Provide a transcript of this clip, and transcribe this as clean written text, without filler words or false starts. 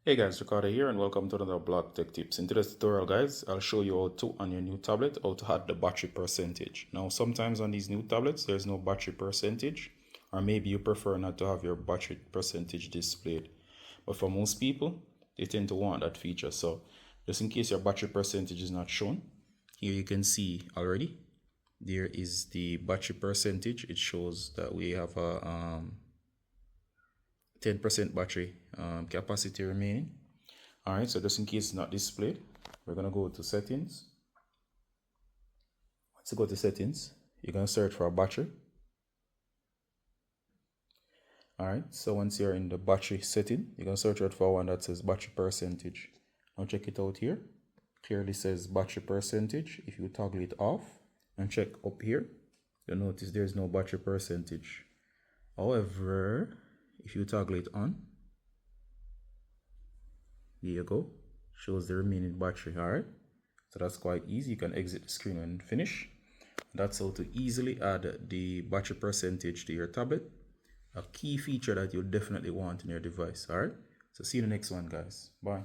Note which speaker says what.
Speaker 1: Hey guys, Ricardo here and welcome to another Blog Tech Tips. In today's tutorial guys, I'll show you how to, on your new tablet, how to add the battery percentage. Now sometimes on these new tablets, there's no battery percentage, or maybe you prefer not to have your battery percentage displayed. But for most people, they tend to want that feature. So just in case your battery percentage is not shown, here you can see already, there is the battery percentage. It shows that we have a 10% battery capacity remaining. Alright, so just in case it's not displayed, we're going to go to settings. Once you go to settings, you're going to search for a battery. Alright, so once you're in the battery setting, you're going to search out for one that says battery percentage. Now check it out here. Clearly says battery percentage. If you toggle it off and check up here, you'll notice there's no battery percentage. However, if you toggle it on, there you go, shows the remaining battery. Alright, so that's quite easy. You can exit the screen and finish. That's how to easily add the battery percentage to your tablet, a key feature that you'll definitely want in your device. Alright, so see you in the next one guys. Bye.